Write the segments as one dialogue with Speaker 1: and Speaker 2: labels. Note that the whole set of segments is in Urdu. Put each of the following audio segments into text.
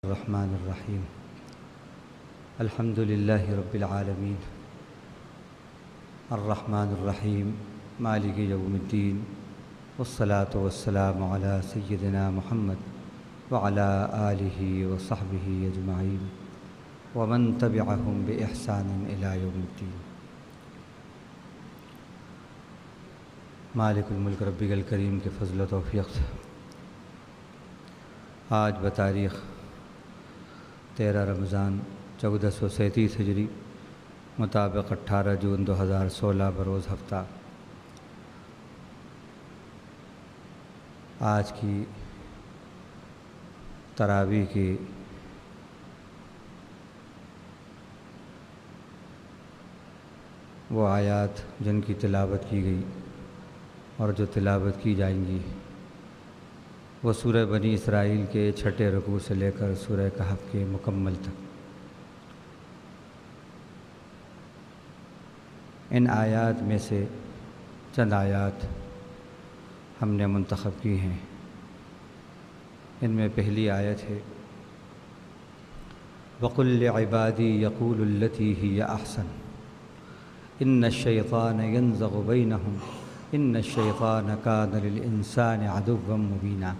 Speaker 1: الرحمن الرحیم الحمد للہ رب العالمین الرحمن الرحیم مالک یوم الدین والصلاة والسلام علی سیدنا محمد وعلی آلہ وصحبہ اجمعین ومن تبعہم بإحسان الی یوم الدین۔ مالک الملک ربک الکریم کے فضل و توفیق سے آج بتاریخ 13 رمضان 1437 ہجری مطابق 18 جون 2016 بروز ہفتہ آج کی تراویح کی وہ آیات جن کی تلاوت کی گئی اور جو تلاوت کی جائیں گی وہ سورہ بنی اسرائیل کے 6 رکوع سے لے کر سورہ کہف کے مکمل تک۔ ان آیات میں سے چند آیات ہم نے منتخب کی ہیں۔ ان میں پہلی آیت ہے وَقُلْ لِعِبَادِي يَقُولُ الَّتِي هِيَ أَحْسَنُ إِنَّ الشَّيْطَانَ يَنزَغُ بَيْنَهُمْ إِنَّ الشَّيْطَانَ كَانَ لِلْإِنسَانِ عَدُوًّا مُبِينًا۔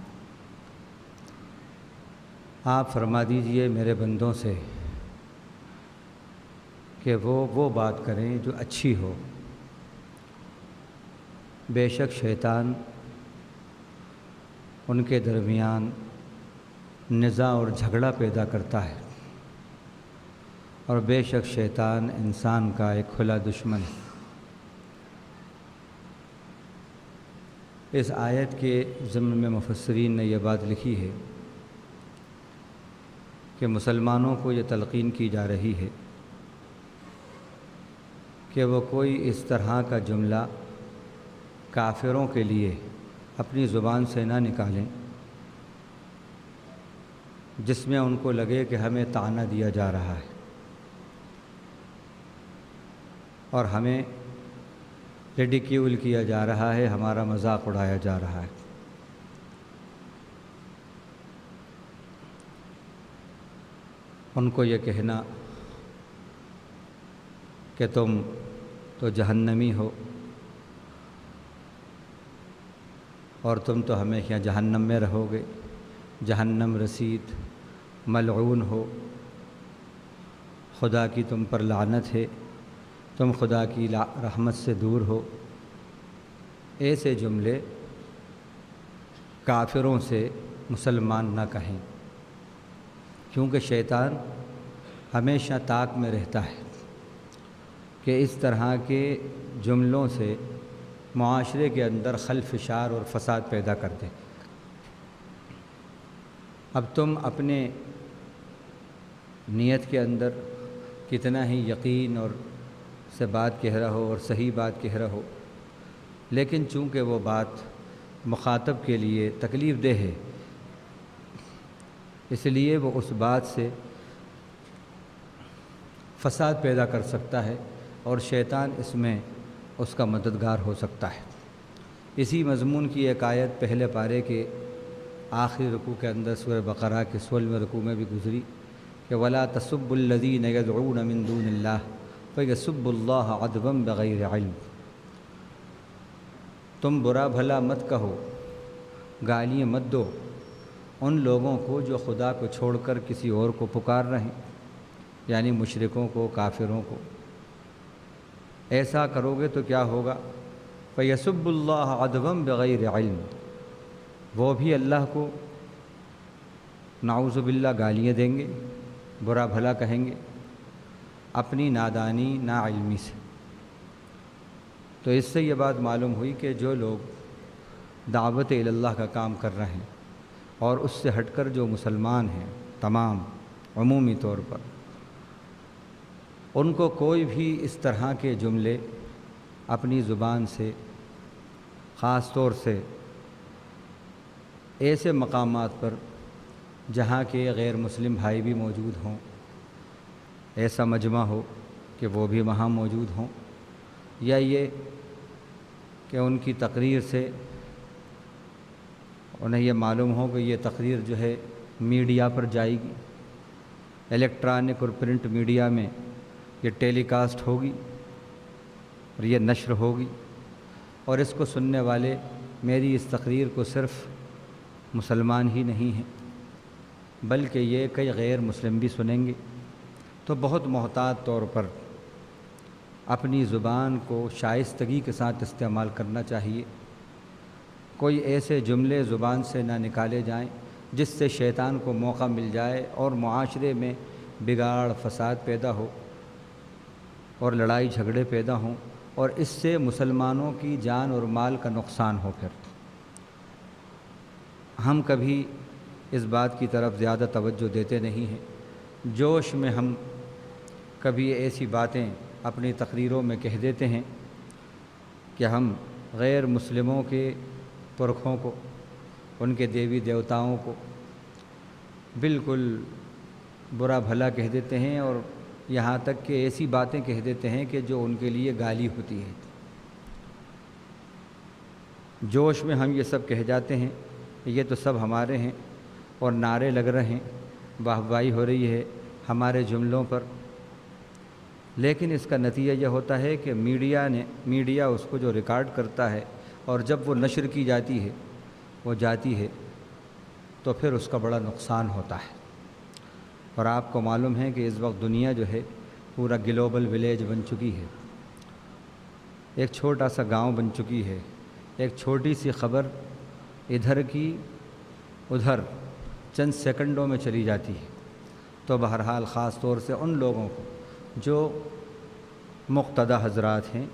Speaker 1: آپ فرما دیجئے میرے بندوں سے کہ وہ بات کریں جو اچھی ہو، بے شک شیطان ان کے درمیان نزاع اور جھگڑا پیدا کرتا ہے، اور بے شک شیطان انسان کا ایک کھلا دشمن ہے۔ اس آیت کے ضمن میں مفسرین نے یہ بات لکھی ہے کہ مسلمانوں کو یہ تلقین کی جا رہی ہے کہ وہ کوئی اس طرح کا جملہ کافروں کے لیے اپنی زبان سے نہ نکالیں جس میں ان کو لگے کہ ہمیں طعنہ دیا جا رہا ہے اور ہمیں ریڈیکیول کیا جا رہا ہے، ہمارا مذاق اڑایا جا رہا ہے۔ ان کو یہ کہنا کہ تم تو جہنمی ہو اور تم تو ہمیشہ جہنم میں رہو گے، جہنم رسید، ملعون ہو، خدا کی تم پر لعنت ہے، تم خدا کی رحمت سے دور ہو، ایسے جملے کافروں سے مسلمان نہ کہیں، کیونکہ شیطان ہمیشہ طاق میں رہتا ہے کہ اس طرح کے جملوں سے معاشرے کے اندر خلفشار اور فساد پیدا کر دے۔ اب تم اپنے نیت کے اندر کتنا ہی یقین اور سے بات کہہ رہا ہو اور صحیح بات کہہ رہا ہو، لیکن چونکہ وہ بات مخاطب کے لیے تکلیف دہ ہے، اس لیے وہ اس بات سے فساد پیدا کر سکتا ہے اور شیطان اس میں اس کا مددگار ہو سکتا ہے۔ اسی مضمون کی ایک آیت پہلے پارے کے آخری رکوع کے اندر سورہ بقرہ کے 16ویں رکوع میں بھی گزری کہ وَلَا تَسُبُّوا الَّذِينَ يَدْعُونَ مِن دُونِ اللَّهِ فَيَسُبُّوا اللَّهَ عَدْوًا بِغَيْرِ عِلْمٍ۔ تم برا بھلا مت کہو، گالیاں مت دو ان لوگوں کو جو خدا کو چھوڑ کر کسی اور کو پکار رہے ہیں، یعنی مشرکوں کو، کافروں کو۔ ایسا کرو گے تو کیا ہوگا؟ فَيَسُبُّوا اللَّهَ عَدْوًا بِغَيْرِ عِلْمٍ، وہ بھی اللہ کو نعوذ باللہ گالیاں دیں گے، برا بھلا کہیں گے اپنی نادانی ناعلمی سے۔ تو اس سے یہ بات معلوم ہوئی کہ جو لوگ دعوت اللہ کا کام کر رہے ہیں اور اس سے ہٹ کر جو مسلمان ہیں تمام عمومی طور پر، ان کو کوئی بھی اس طرح کے جملے اپنی زبان سے، خاص طور سے ایسے مقامات پر جہاں کے غیر مسلم بھائی بھی موجود ہوں، ایسا مجمع ہو کہ وہ بھی وہاں موجود ہوں، یا یہ کہ ان کی تقریر سے انہیں یہ معلوم ہو کہ یہ تقریر جو ہے میڈیا پر جائے گی الیکٹرانک اور پرنٹ میڈیا میں یہ ٹیلی کاسٹ ہوگی اور یہ نشر ہوگی، اور اس کو سننے والے میری اس تقریر کو صرف مسلمان ہی نہیں ہیں بلکہ یہ کئی غیر مسلم بھی سنیں گے، تو بہت محتاط طور پر اپنی زبان کو شائستگی کے ساتھ استعمال کرنا چاہیے۔ کوئی ایسے جملے زبان سے نہ نکالے جائیں جس سے شیطان کو موقع مل جائے اور معاشرے میں بگاڑ فساد پیدا ہو اور لڑائی جھگڑے پیدا ہوں، اور اس سے مسلمانوں کی جان اور مال کا نقصان ہو۔ پھر ہم کبھی اس بات کی طرف زیادہ توجہ دیتے نہیں ہیں، جوش میں ہم کبھی ایسی باتیں اپنی تقریروں میں کہہ دیتے ہیں کہ ہم غیر مسلموں کے پرکھوں کو، ان کے دیوی دیوتاؤں کو بالکل برا بھلا کہہ دیتے ہیں، اور یہاں تک کہ ایسی باتیں کہہ دیتے ہیں کہ جو ان کے لیے گالی ہوتی ہے۔ جوش میں ہم یہ سب کہہ جاتے ہیں، یہ تو سب ہمارے ہیں، اور نعرے لگ رہے ہیں، واہ واہی ہو رہی ہے ہمارے جملوں پر، لیکن اس کا نتیجہ یہ ہوتا ہے کہ میڈیا اس کو جو ریکارڈ کرتا ہے، اور جب وہ نشر کی جاتی ہے، وہ جاتی ہے، تو پھر اس کا بڑا نقصان ہوتا ہے۔ اور آپ کو معلوم ہے کہ اس وقت دنیا جو ہے پورا گلوبل ولیج بن چکی ہے، ایک چھوٹا سا گاؤں بن چکی ہے، ایک چھوٹی سی خبر ادھر کی ادھر چند سیکنڈوں میں چلی جاتی ہے۔ تو بہرحال خاص طور سے ان لوگوں کو جو مقتدی حضرات ہیں،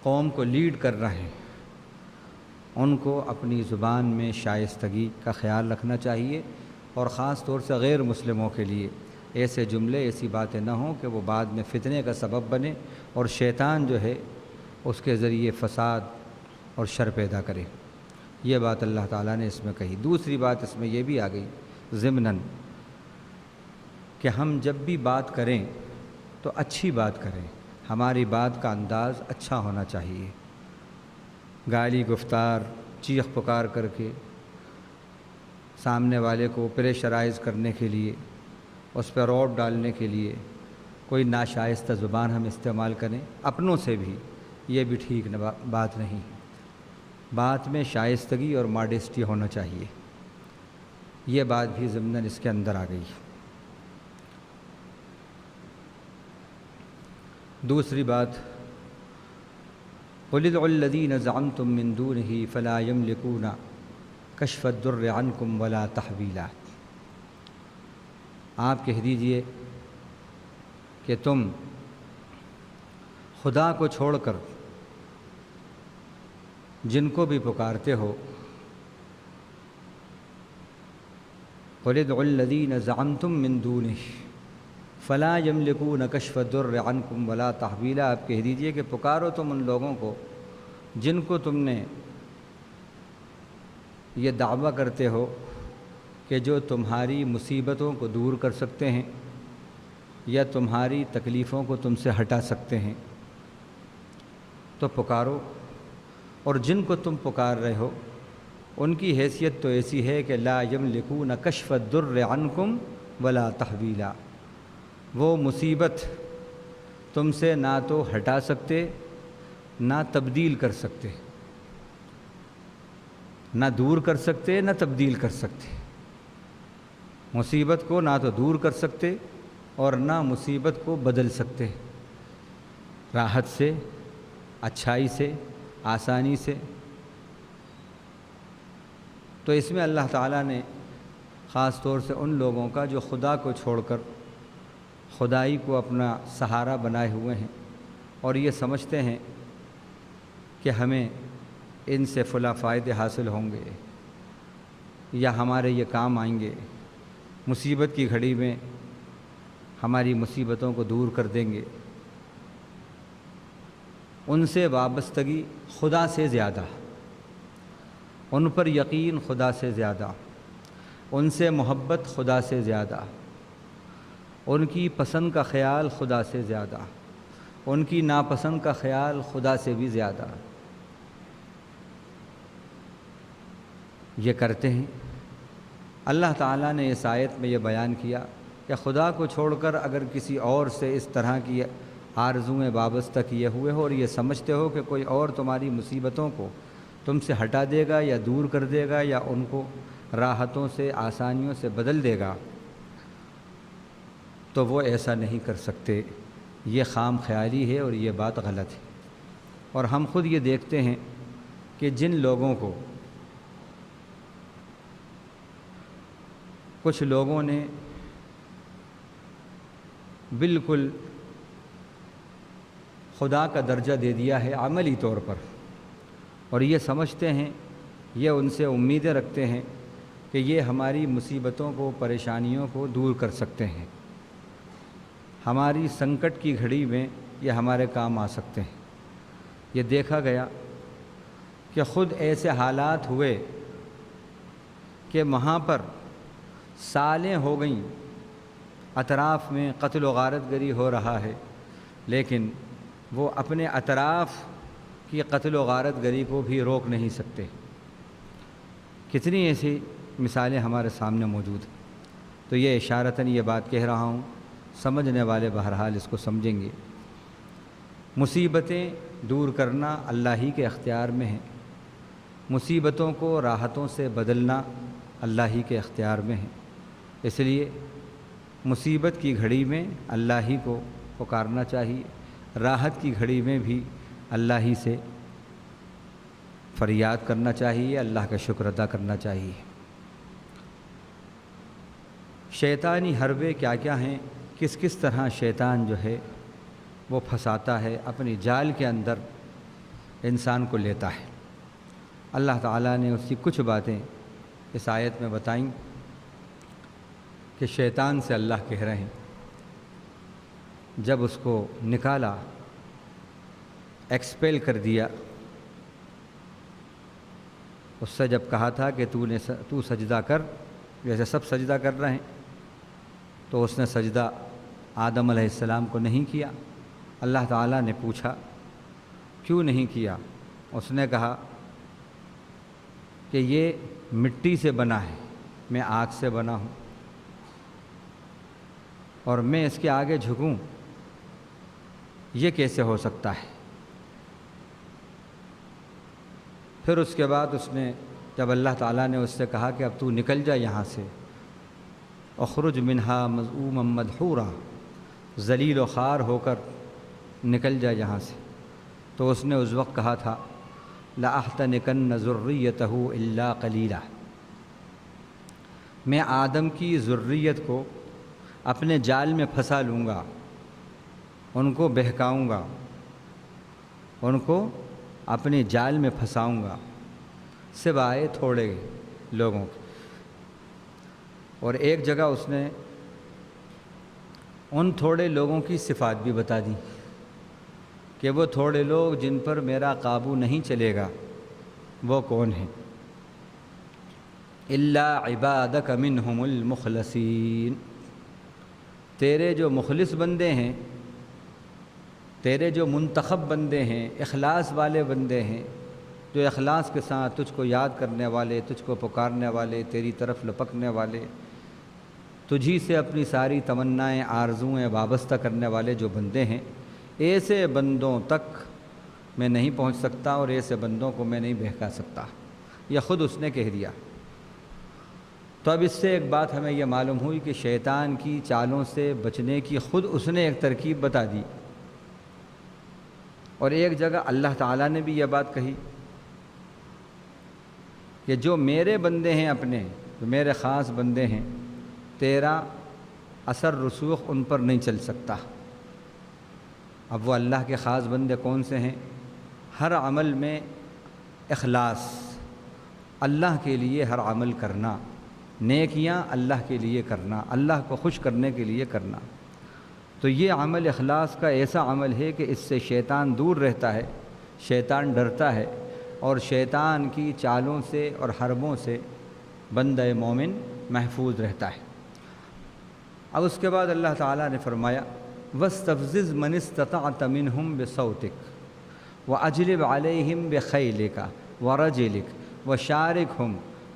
Speaker 1: قوم کو لیڈ کر رہے ہیں، ان کو اپنی زبان میں شائستگی کا خیال رکھنا چاہیے، اور خاص طور سے غیر مسلموں کے لیے ایسے جملے، ایسی باتیں نہ ہوں کہ وہ بعد میں فتنے کا سبب بنے اور شیطان جو ہے اس کے ذریعے فساد اور شر پیدا کرے۔ یہ بات اللہ تعالیٰ نے اس میں کہی۔ دوسری بات اس میں یہ بھی آ گئی ضمناً کہ ہم جب بھی بات کریں تو اچھی بات کریں، ہماری بات کا انداز اچھا ہونا چاہیے۔ گالی گفتار، چیخ پکار کر کے سامنے والے کو پریشرائز کرنے کے لیے، اس پہ روب ڈالنے کے لیے کوئی ناشائستہ زبان ہم استعمال کریں اپنوں سے بھی، یہ بھی ٹھیک بات نہیں۔ بات میں شائستگی اور ماڈیسٹی ہونا چاہیے، یہ بات بھی ضمناً اس کے اندر آ گئی۔ دوسری بات، قُلِ ادْعُوا الَّذِينَ زَعَمْتُم مِّن دُونِهِ فَلَا يَمْلِكُونَ كَشْفَ الضُّرِّ عَنكُمْ وَلَا تَحْوِيلًا۔ آپ کہہ دیجئے کہ تم خدا کو چھوڑ کر جن کو بھی پکارتے ہو، قُلِ ادْعُوا الَّذِينَ زَعَمْتُم مِّن دُونِهِ فَلَا يَمْلِكُونَ كَشْفَ الضُّرِّ عَنكُمْ وَلَا تَحْوِيلًا۔ آپ کہہ دیجئے کہ پکارو تم ان لوگوں کو جن کو تم نے یہ دعویٰ کرتے ہو کہ جو تمہاری مصیبتوں کو دور کر سکتے ہیں یا تمہاری تکلیفوں کو تم سے ہٹا سکتے ہیں، تو پکارو۔ اور جن کو تم پکار رہے ہو ان کی حیثیت تو ایسی ہے کہ لا یملکون کشف الضر عنکم ولا تحویلا، وہ مصیبت تم سے نہ تو ہٹا سکتے نہ تبدیل کر سکتے، نہ دور کر سکتے نہ تبدیل کر سکتے۔ مصیبت کو نہ تو دور کر سکتے اور نہ مصیبت کو بدل سکتے، راحت سے، اچھائی سے، آسانی سے۔ تو اس میں اللہ تعالیٰ نے خاص طور سے ان لوگوں کا جو خدا کو چھوڑ کر خدائی کو اپنا سہارا بنائے ہوئے ہیں اور یہ سمجھتے ہیں کہ ہمیں ان سے فلاں فائدے حاصل ہوں گے یا ہمارے یہ کام آئیں گے، مصیبت کی گھڑی میں ہماری مصیبتوں کو دور کر دیں گے، ان سے وابستگی خدا سے زیادہ، ان پر یقین خدا سے زیادہ، ان سے محبت خدا سے زیادہ، ان کی پسند کا خیال خدا سے زیادہ، ان کی ناپسند کا خیال خدا سے بھی زیادہ یہ کرتے ہیں۔ اللہ تعالیٰ نے اس آیت میں یہ بیان کیا کہ خدا کو چھوڑ کر اگر کسی اور سے اس طرح کی آرزویں وابستہ کیے ہوئے ہو اور یہ سمجھتے ہو کہ کوئی اور تمہاری مصیبتوں کو تم سے ہٹا دے گا یا دور کر دے گا یا ان کو راحتوں سے آسانیوں سے بدل دے گا، تو وہ ایسا نہیں کر سکتے۔ یہ خام خیالی ہے اور یہ بات غلط ہے۔ اور ہم خود یہ دیکھتے ہیں کہ جن لوگوں کو کچھ لوگوں نے بالکل خدا کا درجہ دے دیا ہے عملی طور پر، اور یہ سمجھتے ہیں، یہ ان سے امیدیں رکھتے ہیں کہ یہ ہماری مصیبتوں کو، پریشانیوں کو دور کر سکتے ہیں، ہماری سنکٹ کی گھڑی میں یہ ہمارے کام آ سکتے ہیں۔ یہ دیکھا گیا کہ خود ایسے حالات ہوئے کہ وہاں پر سالیں ہو گئیں، اطراف میں قتل و غارت گری ہو رہا ہے، لیکن وہ اپنے اطراف کی قتل و غارت گری کو بھی روک نہیں سکتے۔ کتنی ایسی مثالیں ہمارے سامنے موجود ہیں۔ تو یہ اشارتاً یہ بات کہہ رہا ہوں، سمجھنے والے بہرحال اس کو سمجھیں گے۔ مصیبتیں دور کرنا اللہ ہی کے اختیار میں ہے، مصیبتوں کو راحتوں سے بدلنا اللہ ہی کے اختیار میں ہے۔ اس لیے مصیبت کی گھڑی میں اللہ ہی کو پکارنا چاہیے، راحت کی گھڑی میں بھی اللہ ہی سے فریاد کرنا چاہیے، اللہ کا شکر ادا کرنا چاہیے۔ شیطانی حربے کیا کیا ہیں، کس کس طرح شیطان جو ہے وہ پھنساتا ہے، اپنی جال کے اندر انسان کو لیتا ہے۔ اللہ تعالیٰ نے اس کی کچھ باتیں اس آیت میں بتائیں کہ شیطان سے اللہ کہہ رہے ہیں، جب اس کو نکالا، ایکسپیل کر دیا، اس سے جب کہا تھا کہ تو سجدہ کر، جیسے سب سجدہ کر رہے ہیں، تو اس نے سجدہ آدم علیہ السلام کو نہیں کیا۔ اللہ تعالیٰ نے پوچھا کیوں نہیں کیا؟ اس نے کہا کہ یہ مٹی سے بنا ہے، میں آگ سے بنا ہوں، اور میں اس کے آگے جھکوں، یہ کیسے ہو سکتا ہے؟ پھر اس کے بعد اس نے جب اللہ تعالیٰ نے اس سے کہا کہ اب تو نکل جا یہاں سے، اخرج منہا مذءوما مدحورا، ذلیل و خوار ہو کر نکل جا یہاں سے، تو اس نے اس وقت کہا تھا لَأَحْتَنِكَنَّ ذُرِّيَّتَهُ إِلَّا قَلِيلًا، میں آدم کی ذریت کو اپنے جال میں پھنسا لوں گا، ان کو بہکاؤں گا، ان کو اپنے جال میں پھنساؤں گا، سوائے تھوڑے لوگوں کے۔ اور ایک جگہ اس نے ان تھوڑے لوگوں کی صفات بھی بتا دی کہ وہ تھوڑے لوگ جن پر میرا قابو نہیں چلے گا وہ کون ہیں؟ الا عبادک منہم المخلصین، تیرے جو مخلص بندے ہیں، تیرے جو منتخب بندے ہیں، اخلاص والے بندے ہیں، جو اخلاص کے ساتھ تجھ کو یاد کرنے والے، تجھ کو پکارنے والے، تیری طرف لپکنے والے، تجھی سے اپنی ساری تمنائیں، آرزوئیں وابستہ کرنے والے جو بندے ہیں، ایسے بندوں تک میں نہیں پہنچ سکتا اور ایسے بندوں کو میں نہیں بہکا سکتا۔ یہ خود اس نے کہہ دیا۔ تو اب اس سے ایک بات ہمیں یہ معلوم ہوئی کہ شیطان کی چالوں سے بچنے کی خود اس نے ایک ترکیب بتا دی، اور ایک جگہ اللہ تعالیٰ نے بھی یہ بات کہی کہ جو میرے بندے ہیں، اپنے جو میرے خاص بندے ہیں، تیرا اثر رسوخ ان پر نہیں چل سکتا۔ اب وہ اللہ کے خاص بندے کون سے ہیں؟ ہر عمل میں اخلاص، اللہ کے لیے ہر عمل کرنا، نیکیاں اللہ کے لیے کرنا، اللہ کو خوش کرنے کے لیے کرنا۔ تو یہ عمل اخلاص کا ایسا عمل ہے کہ اس سے شیطان دور رہتا ہے، شیطان ڈرتا ہے، اور شیطان کی چالوں سے اور حربوں سے بندہ مومن محفوظ رہتا ہے۔ اب اس کے بعد اللہ تعالیٰ نے فرمایا وَاسْتَفْزِزْ مَنِ اسْتَطَعْتَ مِنْهُمْ بِصَوْتِكَ وَأَجْلِبْ عَلَيْهِمْ بِخَيْلِكَ وَرَجِلِكَ وَشَارِكْهُمْ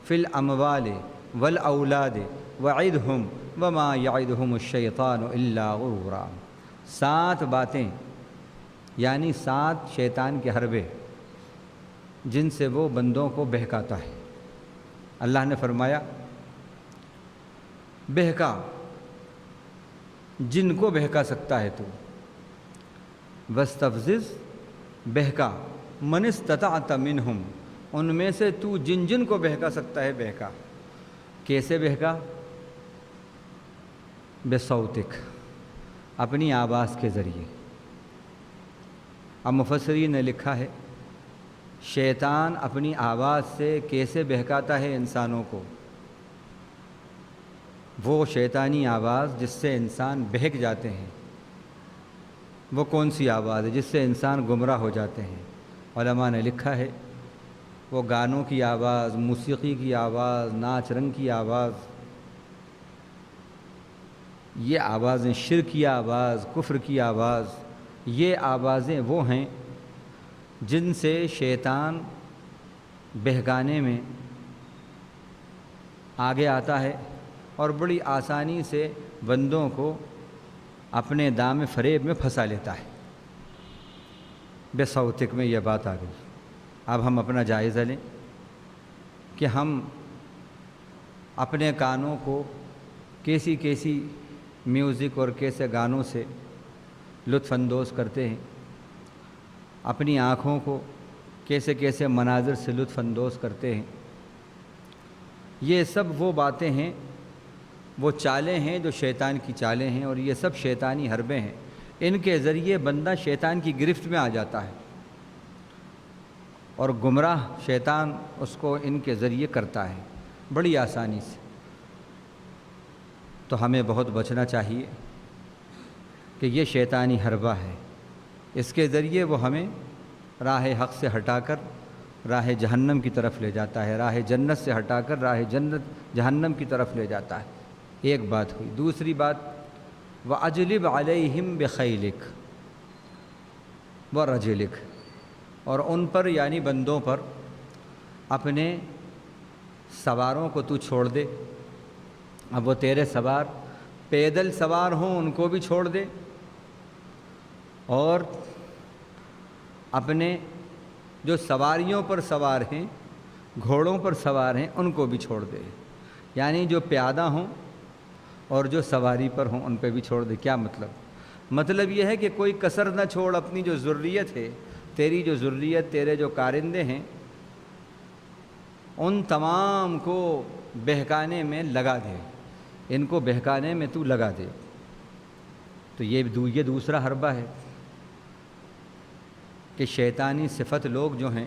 Speaker 1: فِي الْأَمْوَالِ والاولاد وعدہم وما یعدہم الشیطان الا غرورا۔ 7 باتیں یعنی 7 شیطان کے حربے جن سے وہ بندوں کو بہکاتا ہے۔ اللہ نے فرمایا بہکا، جن کو بہکا سکتا ہے تو، وَاسْتَفْزِزْ، بہکا، مَنِ اسْتَطَعْتَ مِنْهُمْ، ان میں سے تو جن جن کو بہکا سکتا ہے بہکا۔ کیسے بہکا؟ بِصَوْتِک، اپنی آواز کے ذریعے۔ اب مفسرین نے لکھا ہے شیطان اپنی آواز سے کیسے بہکاتا ہے انسانوں کو؟ وہ شیطانی آواز جس سے انسان بہک جاتے ہیں، وہ کون سی آواز ہے جس سے انسان گمراہ ہو جاتے ہیں؟ علماء نے لکھا ہے وہ گانوں کی آواز، موسیقی کی آواز، ناچ رنگ کی آواز، یہ آوازیں، شرک کی آواز، کفر کی آواز، یہ آوازیں وہ ہیں جن سے شیطان بہکانے میں آگے آتا ہے اور بڑی آسانی سے بندوں کو اپنے دام فریب میں پھنسا لیتا ہے۔ بصوتک میں یہ بات آ گئی۔ اب ہم اپنا جائزہ لیں کہ ہم اپنے کانوں کو کیسی کیسی میوزک اور کیسے گانوں سے لطف اندوز کرتے ہیں، اپنی آنکھوں کو کیسے کیسے مناظر سے لطف اندوز کرتے ہیں۔ یہ سب وہ باتیں ہیں، وہ چالیں ہیں جو شیطان کی چالیں ہیں، اور یہ سب شیطانی حربیں ہیں۔ ان کے ذریعے بندہ شیطان کی گرفت میں آ جاتا ہے اور گمراہ شیطان اس کو ان کے ذریعے کرتا ہے بڑی آسانی سے۔ تو ہمیں بہت بچنا چاہیے کہ یہ شیطانی حربہ ہے، اس کے ذریعے وہ ہمیں راہ حق سے ہٹا کر راہ جہنم کی طرف لے جاتا ہے، راہ جنت سے ہٹا کر راہ جہنم کی طرف لے جاتا ہے۔ ایک بات ہوئی۔ دوسری بات وَأَجْلِبْ عَلَيْهِمْ بِخَيْلِكَ وَرَجِلِكَ، اور ان پر یعنی بندوں پر اپنے سواروں کو تو چھوڑ دے۔ اب وہ تیرے سوار پیدل سوار ہوں ان کو بھی چھوڑ دے، اور اپنے جو سواریوں پر سوار ہیں، گھوڑوں پر سوار ہیں، ان کو بھی چھوڑ دے۔ یعنی جو پیادہ ہوں اور جو سواری پر ہوں ان پہ بھی چھوڑ دے۔ کیا مطلب؟ مطلب یہ ہے کہ کوئی کسر نہ چھوڑ، اپنی جو ذریت ہے، تیری جو ذریت، تیرے جو کارندے ہیں، ان تمام کو بہکانے میں لگا دے، ان کو بہکانے میں تو لگا دے۔ تو یہ دوسرا حربہ ہے کہ شیطانی صفت لوگ جو ہیں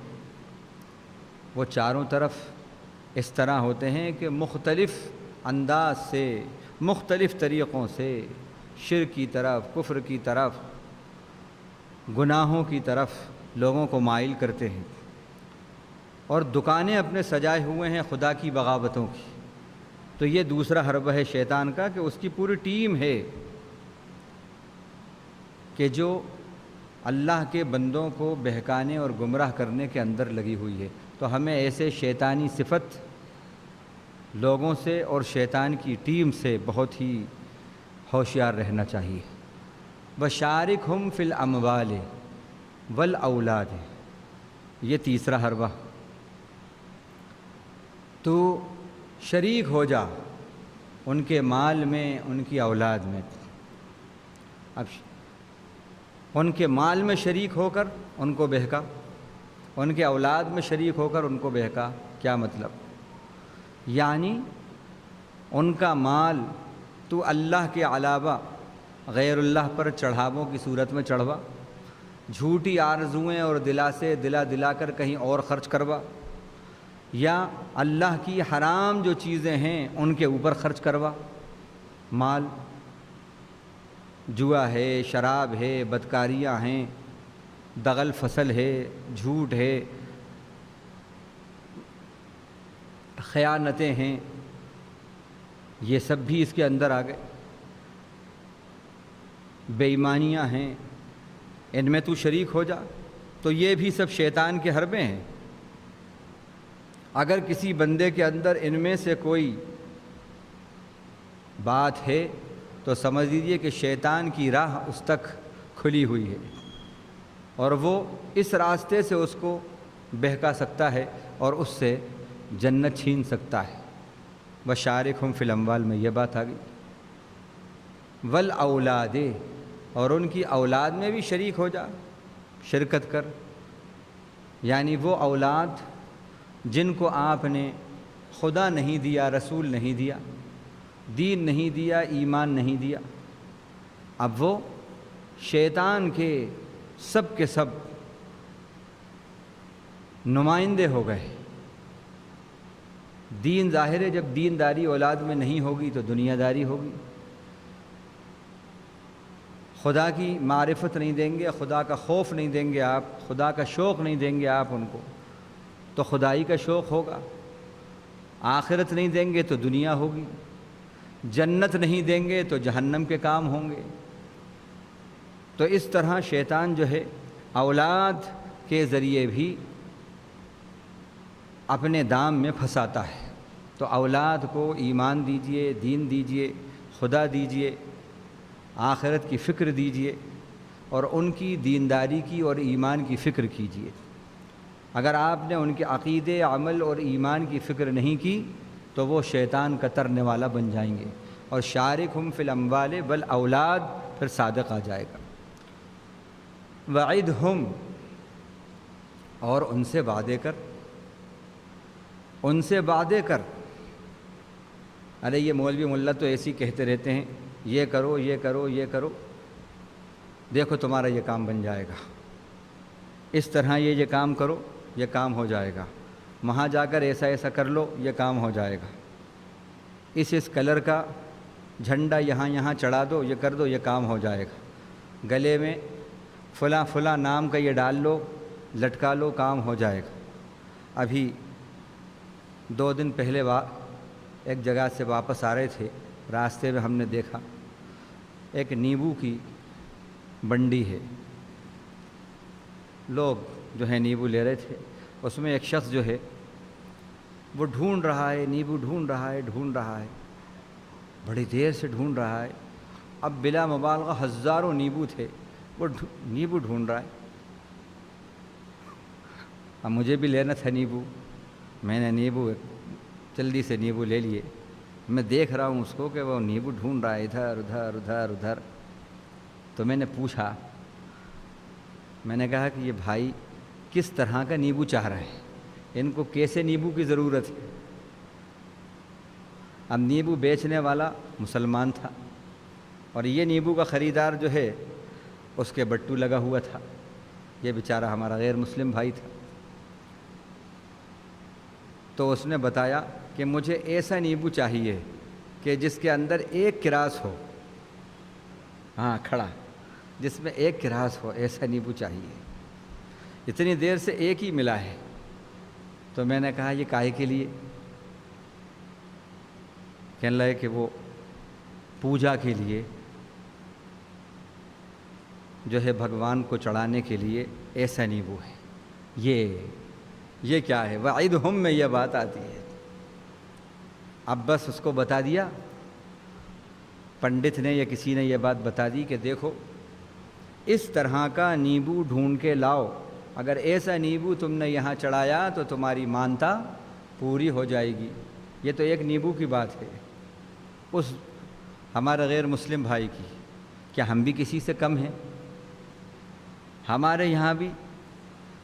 Speaker 1: وہ چاروں طرف اس طرح ہوتے ہیں کہ مختلف انداز سے، مختلف طریقوں سے شرک کی طرف، کفر کی طرف، گناہوں کی طرف لوگوں کو مائل کرتے ہیں، اور دکانیں اپنے سجائے ہوئے ہیں خدا کی بغاوتوں کی۔ تو یہ دوسرا حربہ ہے شیطان کا کہ اس کی پوری ٹیم ہے کہ جو اللہ کے بندوں کو بہکانے اور گمراہ کرنے کے اندر لگی ہوئی ہے۔ تو ہمیں ایسے شیطانی صفت لوگوں سے اور شیطان کی ٹیم سے بہت ہی ہوشیار رہنا چاہیے۔ وَشَارِكْهُمْ فِي الْأَمْوَالِ وَالْأَوْلَادِ، یہ تیسرا حربہ۔ تو شریک ہو جا ان کے مال میں، ان کی اولاد میں۔ اب ان کے مال میں شریک ہو کر ان کو بہکا، ان کے اولاد میں شریک ہو کر ان کو بہکا۔ کیا مطلب؟ یعنی ان کا مال تو اللہ کے علاوہ غیر اللہ پر چڑھاووں کی صورت میں چڑھوا، جھوٹی آرزوئیں اور دلاسے دلا کر کہیں اور خرچ کروا، یا اللہ کی حرام جو چیزیں ہیں ان کے اوپر خرچ کروا۔ مال جوا ہے، شراب ہے، بدکاریاں ہیں، دغل فصل ہے، جھوٹ ہے، خیانتیں ہیں، یہ سب بھی اس کے اندر آ گئے۔ بے ایمانیاں ہیں، ان میں تو شریک ہو جا۔ تو یہ بھی سب شیطان کے حربے ہیں۔ اگر کسی بندے کے اندر ان میں سے کوئی بات ہے تو سمجھ لیجیے کہ شیطان کی راہ اس تک کھلی ہوئی ہے اور وہ اس راستے سے اس کو بہکا سکتا ہے اور اس سے جنت چھین سکتا ہے۔ وشارکھم فی الاموال میں یہ بات آ گئی، والاولاد، اور ان کی اولاد میں بھی شریک ہو جا، شرکت کر، یعنی وہ اولاد جن کو آپ نے خدا نہیں دیا، رسول نہیں دیا، دین نہیں دیا، ایمان نہیں دیا، اب وہ شیطان کے سب نمائندے ہو گئے۔ دین ظاہر ہے، جب دینداری اولاد میں نہیں ہوگی تو دنیا داری ہوگی۔ خدا کی معرفت نہیں دیں گے، خدا کا خوف نہیں دیں گے آپ، خدا کا شوق نہیں دیں گے آپ ان کو تو خدائی کا شوق ہوگا۔ آخرت نہیں دیں گے تو دنیا ہوگی، جنت نہیں دیں گے تو جہنم کے کام ہوں گے۔ تو اس طرح شیطان جو ہے اولاد کے ذریعے بھی اپنے دام میں پھنساتا ہے۔ تو اولاد کو ایمان دیجئے، دین دیجئے، خدا دیجئے، آخرت کی فکر دیجئے اور ان کی دینداری کی اور ایمان کی فکر کیجئے۔ اگر آپ نے ان کے عقیدے، عمل اور ایمان کی فکر نہیں کی تو وہ شیطان کا ترنے والا بن جائیں گے۔ اور شارکھم فی الاموال والاولاد پھر صادق آ جائے گا۔ وعدہم، اور ان سے وعدے کر، ان سے وعدے کر۔ ارے یہ مولوی ملا تو ایسی کہتے رہتے ہیں، یہ کرو یہ کرو یہ کرو، دیکھو تمہارا یہ کام بن جائے گا، اس طرح یہ کام کرو یہ کام ہو جائے گا، وہاں جا کر ایسا ایسا کر لو یہ کام ہو جائے گا، اس کلر کا جھنڈا یہاں چڑھا دو، یہ کر دو یہ کام ہو جائے گا، گلے میں فلاں نام کا یہ ڈال لو، لٹکا لو، کام ہو جائے گا۔ ابھی 2 دن پہلے ایک جگہ سے واپس آ رہے تھے، راستے میں ہم نے دیکھا ایک نیبو کی بنڈی ہے، لوگ جو ہے نیبو لے رہے تھے، اس میں ایک شخص جو ہے وہ ڈھونڈ رہا ہے، نیبو ڈھونڈ رہا ہے، بڑی دیر سے ڈھونڈ رہا ہے۔ اب بلا مبالغہ ہزاروں نیبو تھے، وہ نیبو ڈھونڈ رہا ہے۔ اب مجھے بھی لینا تھا نیبو، میں نے نیبو جلدی سے نیبو لے لیے۔ میں دیکھ رہا ہوں اس کو کہ وہ نیبو ڈھونڈ رہا ہے ادھر، تو میں نے پوچھا، میں نے کہا کہ یہ بھائی کس طرح کا نیبو چاہ رہے ہیں، ان کو کیسے نیبو کی ضرورت ہے؟ اب نیبو بیچنے والا مسلمان تھا اور یہ نیبو کا خریدار جو ہے اس کے بٹو لگا ہوا تھا، یہ بیچارہ ہمارا غیر مسلم بھائی تھا۔ تو اس نے بتایا کہ مجھے ایسا نیبو چاہیے کہ جس کے اندر ایک کراس ہو، ہاں کھڑا، جس میں ایک کراس ہو، ایسا نیبو چاہیے۔ اتنی دیر سے ایک ہی ملا ہے، تو میں نے کہا یہ کاہے کے لیے؟ کہنے لگے کہ وہ پوجا کے لیے جو ہے بھگوان کو چڑھانے کے لیے ایسا نیبو ہے۔ یہ کیا ہے؟ وعدہم میں یہ بات آتی ہے۔ اب بس اس کو بتا دیا، پنڈت نے یا کسی نے یہ بات بتا دی کہ دیکھو اس طرح کا نیبو ڈھونڈ کے لاؤ، اگر ایسا نیبو تم نے یہاں چڑھایا تو تمہاری مانتا پوری ہو جائے گی۔ یہ تو ایک نیبو کی بات ہے، اس ہمارے غیر مسلم بھائی کی، کیا ہم بھی کسی سے کم ہیں؟ ہمارے یہاں بھی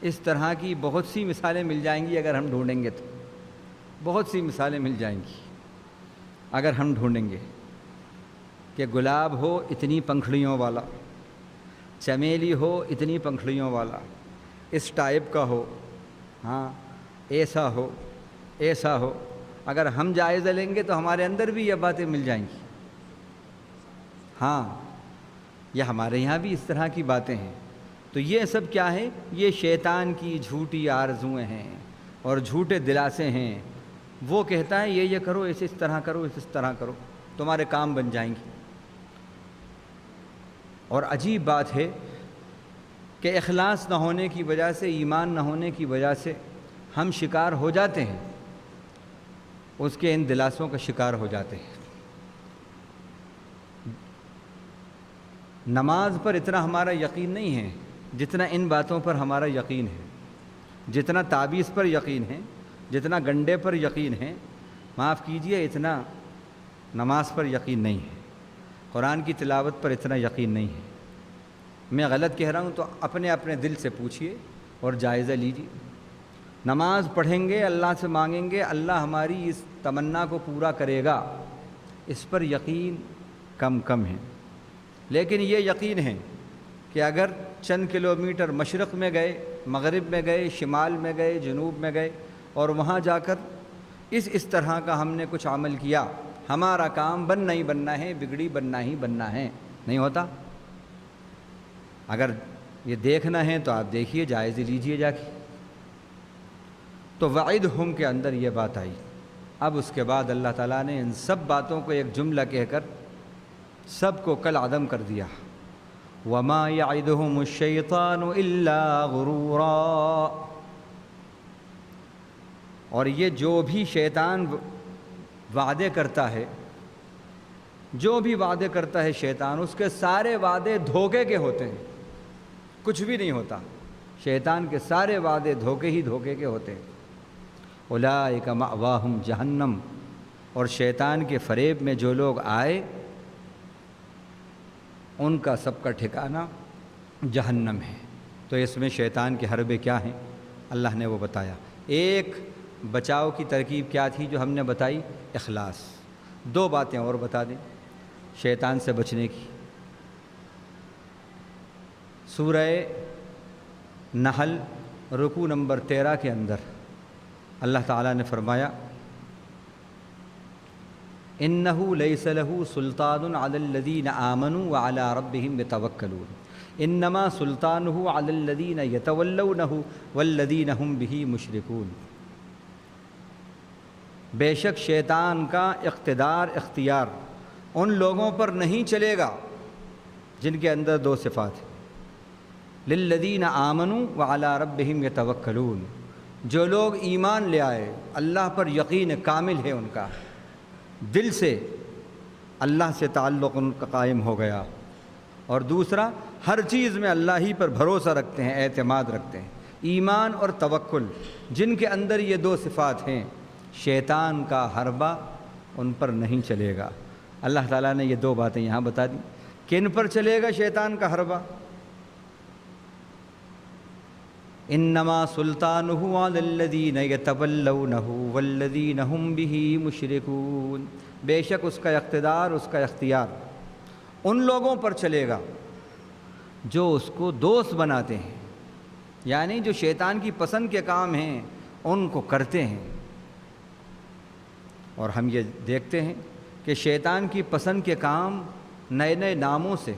Speaker 1: اس طرح کی بہت سی مثالیں مل جائیں گی، اگر ہم ڈھونڈیں گے تو بہت سی مثالیں مل جائیں گی اگر ہم ڈھونڈیں گے، کہ گلاب ہو اتنی پنکھڑیوں والا، چمیلی ہو اتنی پنکھڑیوں والا، اس ٹائپ کا ہو، ہاں ایسا ہو۔ اگر ہم جائزہ لیں گے تو ہمارے اندر بھی یہ باتیں مل جائیں گی۔ ہاں یہ ہمارے یہاں بھی اس طرح کی باتیں ہیں۔ تو یہ سب کیا ہے؟ یہ شیطان کی جھوٹی آرزویں ہیں اور جھوٹے دلاسے ہیں۔ وہ کہتا ہے یہ کرو، اس طرح کرو، اس طرح کرو، تمہارے کام بن جائیں گے۔ اور عجیب بات ہے کہ اخلاص نہ ہونے کی وجہ سے، ایمان نہ ہونے کی وجہ سے ہم شکار ہو جاتے ہیں، اس کے ان دلاسوں کا شکار ہو جاتے ہیں۔ نماز پر اتنا ہمارا یقین نہیں ہے جتنا ان باتوں پر ہمارا یقین ہے، جتنا تعویذ پر یقین ہے، جتنا گنڈے پر یقین ہے، معاف کیجئے اتنا نماز پر یقین نہیں ہے، قرآن کی تلاوت پر اتنا یقین نہیں ہے۔ میں غلط کہہ رہا ہوں تو اپنے اپنے دل سے پوچھئے اور جائزہ لیجیے۔ نماز پڑھیں گے، اللہ سے مانگیں گے، اللہ ہماری اس تمنا کو پورا کرے گا، اس پر یقین کم ہے۔ لیکن یہ یقین ہے کہ اگر چند کلومیٹر مشرق میں گئے، مغرب میں گئے، شمال میں گئے، جنوب میں گئے اور وہاں جا کر اس طرح کا ہم نے کچھ عمل کیا، ہمارا کام بننا ہی بننا ہے، بگڑی بننا ہی بننا ہے، نہیں ہوتا۔ اگر یہ دیکھنا ہے تو آپ دیکھیے، جائزے لیجئے جا کے۔ تو وعدہم کے اندر یہ بات آئی۔ اب اس کے بعد اللہ تعالیٰ نے ان سب باتوں کو ایک جملہ کہہ کر سب کو کل عدم کر دیا۔ وَمَا يَعِدُهُمُ الشَّيْطَانُ إِلَّا غُرُورًا، اور یہ جو بھی شیطان وعدے کرتا ہے، جو بھی وعدے کرتا ہے شیطان، اس کے سارے وعدے دھوکے کے ہوتے ہیں، کچھ بھی نہیں ہوتا۔ شیطان کے سارے وعدے دھوکے ہی دھوکے کے ہوتے ہیں۔ اولئک مأواہم جہنم، اور شیطان کے فریب میں جو لوگ آئے ان کا سب کا ٹھکانہ جہنم ہے۔ تو اس میں شیطان کے حربے کیا ہیں اللہ نے وہ بتایا۔ ایک بچاؤ کی ترکیب کیا تھی جو ہم نے بتائی؟ اخلاص۔ دو باتیں اور بتا دیں شیطان سے بچنے کی۔ سورہ نحل رکوع نمبر 13 کے اندر اللہ تعالیٰ نے فرمایا انہ لیس لہ سلطان علی الذین آمنوا وعلی ربہم یتوکلون انما سلطانہ علی الذین یتولونہ والذین ہم بہ مشرکون۔ بے شک شیطان کا اختیار ان لوگوں پر نہیں چلے گا جن کے اندر دو صفات ہیں، للذین آمنوا وعلی ربہم یتوکلون، جو لوگ ایمان لے آئے، اللہ پر یقین کامل ہے ان کا، دل سے اللہ سے تعلق ان کا قائم ہو گیا، اور دوسرا ہر چیز میں اللہ ہی پر بھروسہ رکھتے ہیں، اعتماد رکھتے ہیں۔ ایمان اور توکل جن کے اندر یہ دو صفات ہیں، شیطان کا حربہ ان پر نہیں چلے گا۔ اللہ تعالیٰ نے یہ دو باتیں یہاں بتا دی۔ کن پر چلے گا شیطان کا حربہ؟ انما سلطانہ علی الذین یتولونہ والذین ہم بہ مشرکون، بے شک اس کا اقتدار، اس کا اختیار ان لوگوں پر چلے گا جو اس کو دوست بناتے ہیں، یعنی جو شیطان کی پسند کے کام ہیں ان کو کرتے ہیں۔ اور ہم یہ دیکھتے ہیں کہ شیطان کی پسند کے کام نئے نئے ناموں سے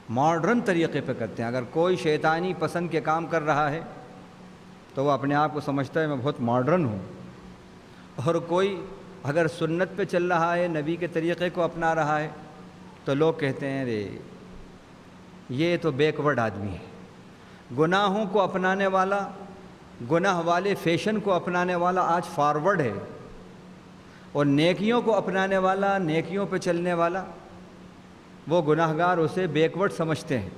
Speaker 1: ماڈرن طریقے پہ کرتے ہیں۔ اگر کوئی شیطانی پسند کے کام کر رہا ہے تو وہ اپنے آپ کو سمجھتا ہے میں بہت ماڈرن ہوں، اور کوئی اگر سنت پہ چل رہا ہے، نبی کے طریقے کو اپنا رہا ہے، تو لوگ کہتے ہیں رے یہ تو بیکورڈ آدمی ہے۔ گناہوں کو اپنانے والا، گناہ والے فیشن کو اپنانے والا آج فارورڈ ہے، اور نیکیوں کو اپنانے والا، نیکیوں پہ چلنے والا، وہ گناہ گار اسے بیکورڈ سمجھتے ہیں۔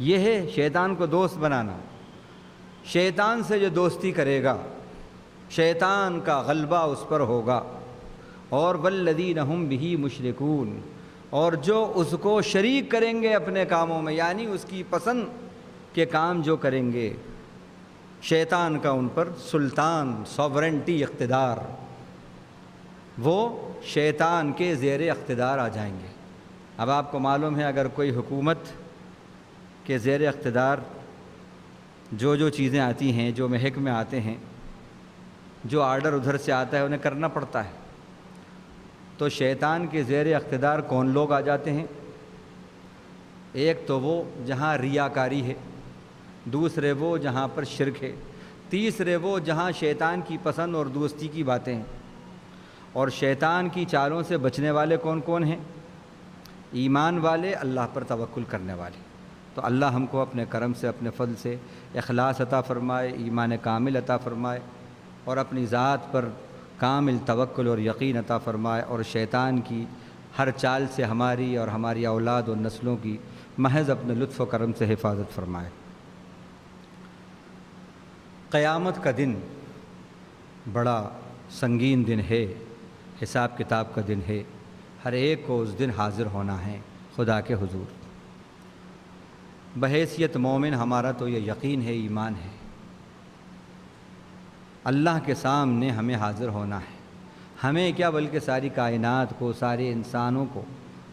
Speaker 1: یہ ہے شیطان کو دوست بنانا۔ شیطان سے جو دوستی کرے گا شیطان کا غلبہ اس پر ہوگا، اور والذین ہم بہ مشرکون، اور جو اس کو شریک کریں گے اپنے کاموں میں، یعنی اس کی پسند کے کام جو کریں گے، شیطان کا ان پر سلطان، سوورنٹی، اقتدار، وہ شیطان کے زیر اقتدار آ جائیں گے۔ اب آپ کو معلوم ہے اگر کوئی حکومت کے زیر اقتدار جو چیزیں آتی ہیں، جو محکمے آتے ہیں، جو آرڈر ادھر سے آتا ہے انہیں کرنا پڑتا ہے، تو شیطان کے زیر اقتدار کون لوگ آ جاتے ہیں؟ ایک تو وہ جہاں ریاکاری ہے، دوسرے وہ جہاں پر شرک ہے، تیسرے وہ جہاں شیطان کی پسند اور دوستی کی باتیں ہیں۔ اور شیطان کی چالوں سے بچنے والے کون کون ہیں؟ ایمان والے، اللہ پر توکل کرنے والے۔ تو اللہ ہم کو اپنے کرم سے، اپنے فضل سے اخلاص عطا فرمائے، ایمان کامل عطا فرمائے، اور اپنی ذات پر کامل توکل اور یقین عطا فرمائے، اور شیطان کی ہر چال سے ہماری اور ہماری اولاد اور نسلوں کی محض اپنے لطف و کرم سے حفاظت فرمائے۔ قیامت کا دن بڑا سنگین دن ہے، حساب کتاب کا دن ہے، ہر ایک کو اس دن حاضر ہونا ہے خدا کے حضور۔ بحیثیت مومن ہمارا تو یہ یقین ہے، ایمان ہے، اللہ کے سامنے ہمیں حاضر ہونا ہے۔ ہمیں کیا بلکہ ساری کائنات کو، سارے انسانوں کو